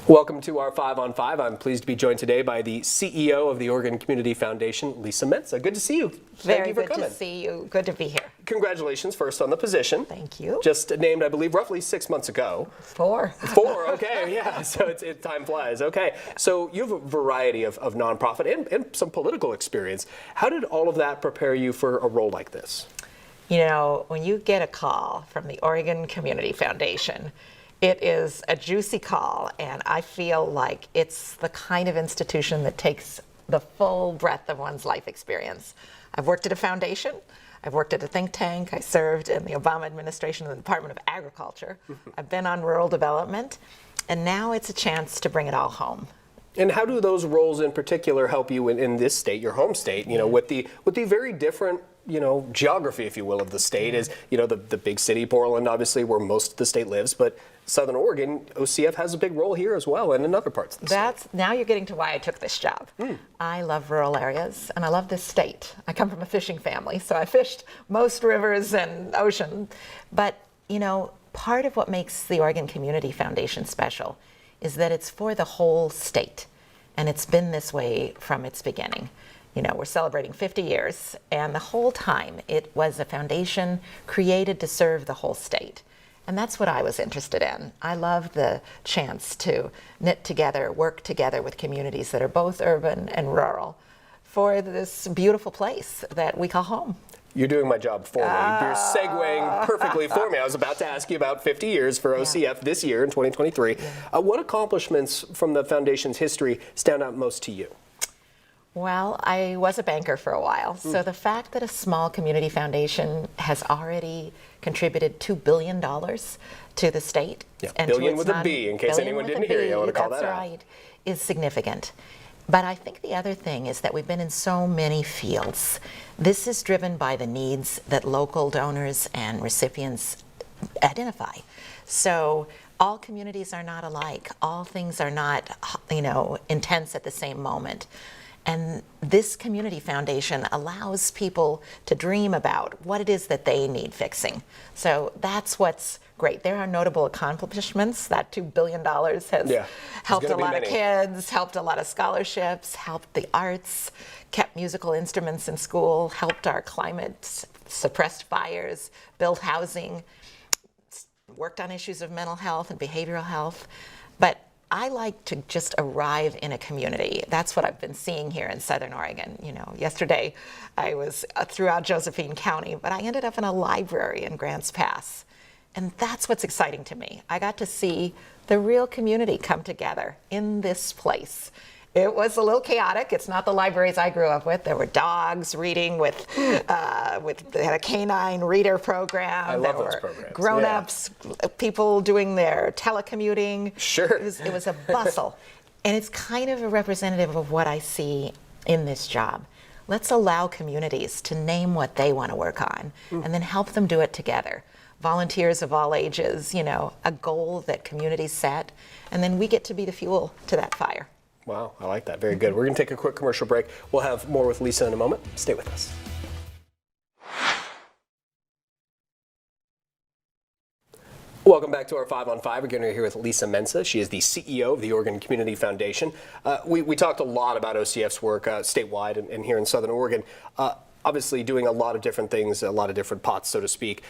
Welcome to our 5 on 5. I'm pleased to be joined today by the CEO of the Oregon Community Foundation, Lisa Mensah. Good to see you. Thank you for coming. Very good to see you. Good to be here. Congratulations first on the position. Thank you. Just named, I believe, roughly 6 months ago. 4. 4, okay, yeah. So time flies. Okay. So you have a variety of nonprofit and some political experience. How did all of that prepare you for a role like this? You know, when you get a call from the Oregon Community Foundation, it is a juicy call, and I feel like it's the kind of institution that takes the full breadth of one's life experience. I've worked at a foundation, I've worked at a think tank, I served in the Obama administration in the Department of Agriculture, I've been on rural development, and now it's a chance to bring it all home. And how do those roles in particular help you in this state, your home state, you know, with the very different, you know, geography, if you will, of the state is, you know, the big city, Portland, obviously, where most of the state lives, but Southern Oregon, OCF has a big role here as well, and in other parts of the state. Now you're getting to why I took this job. I love rural areas, and I love this state. I come from a fishing family, so I fished most rivers and ocean. But, you know, part of what makes the Oregon Community Foundation special is that it's for the whole state, and it's been this way from its beginning. You know, we're celebrating 50 years, and the whole time it was a foundation created to serve the whole state. And that's what I was interested in. I love the chance to knit together, work together with communities that are both urban and rural for this beautiful place that we call home. You're doing my job for me. You're segueing perfectly for me. I was about to ask you about 50 years for OCF this year in 2023. What accomplishments from the foundation's history stand out most to you? Well, I was a banker for a while, so the fact that a small community foundation has already contributed $2 billion to the state, and billion with a B, in case anyone didn't hear you, I want to call that out. That's right, is significant. But I think the other thing is that we've been in so many fields. This is driven by the needs that local donors and recipients identify. So all communities are not alike. All things are not, you know, intense at the same moment. And this community foundation allows people to dream about what it is that they need fixing. So that's what's great. There are notable accomplishments. That $2 billion has helped a lot of kids, helped a lot of scholarships, helped the arts, kept musical instruments in school, helped our climate, suppressed fires, built housing, worked on issues of mental health and behavioral health. But I like to just arrive in a community. That's what I've been seeing here in Southern Oregon. You know, yesterday I was throughout Josephine County, but I ended up in a library in Grants Pass. And that's what's exciting to me. I got to see the real community come together in this place. It was a little chaotic. It's not the libraries I grew up with. There were dogs reading they had a canine reader program. I love those programs. There were grown-ups, people doing their telecommuting. Sure. It was a bustle. And it's kind of a representative of what I see in this job. Let's allow communities to name what they want to work on and then help them do it together. Volunteers of all ages, you know, a goal that communities set, and then we get to be the fuel to that fire. Wow, I like that. Very good. We're going to take a quick commercial break. We'll have more with Lisa in a moment. Stay with us. Welcome back to our 5 on 5. We're going to be here with Lisa Mensah. She is the CEO of the Oregon Community Foundation. We talked a lot about OCF's work statewide and here in Southern Oregon. Obviously doing a lot of different things, a lot of different pots, so to speak.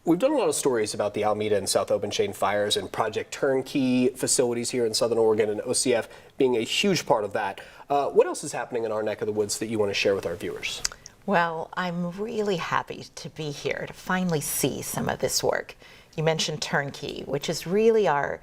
We've done a lot of stories about the Alameda and South Open Chain fires and Project Turnkey facilities here in Southern Oregon, and OCF being a huge part of that. What else is happening in our neck of the woods that you want to share with our viewers? Well, I'm really happy to be here to finally see some of this work. You mentioned Turnkey, which is really our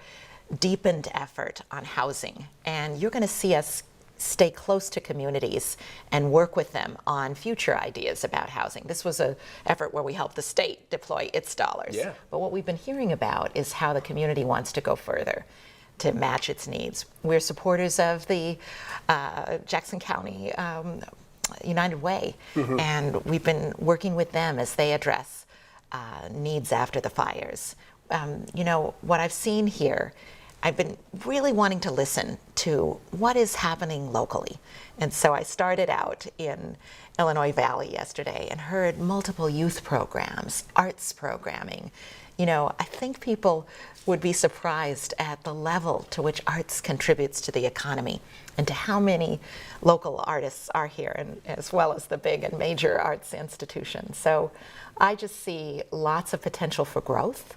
deepened effort on housing, and you're going to see us stay close to communities and work with them on future ideas about housing. This was an effort where we helped the state deploy its dollars. But what we've been hearing about is how the community wants to go further to match its needs. We're supporters of the Jackson County United Way, and we've been working with them as they address needs after the fires. You know, what I've seen here I've been really wanting to listen to what is happening locally. And so I started out in Illinois Valley yesterday and heard multiple youth programs, arts programming. You know, I think people would be surprised at the level to which arts contributes to the economy and to how many local artists are here, and as well as the big and major arts institutions. So I just see lots of potential for growth,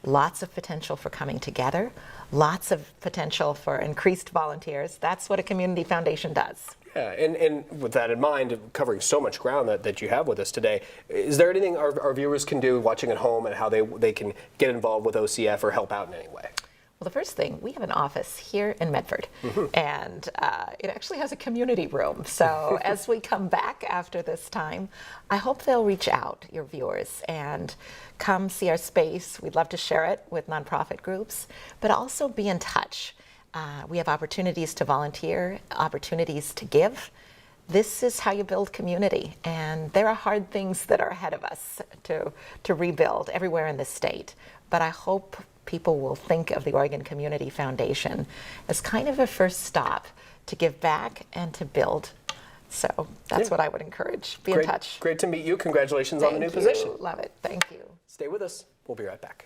lots of potential for coming together, lots of potential for increased volunteers. That's what a community foundation does. Yeah, and with that in mind, covering so much ground that you have with us today, is there anything our viewers can do watching at home and how they can get involved with OCF or help out in any way? Well, the first thing, we have an office here in Medford, and it actually has a community room. So as we come back after this time, I hope they'll reach out, your viewers, and come see our space. We'd love to share it with nonprofit groups, but also be in touch. We have opportunities to volunteer, opportunities to give. This is how you build community, and there are hard things that are ahead of us to rebuild everywhere in the state. But I hope people will think of the Oregon Community Foundation as kind of a first stop to give back and to build. So that's what I would encourage. Be in touch. Great to meet you. Congratulations on the new position. Love it. Thank you. Stay with us. We'll be right back.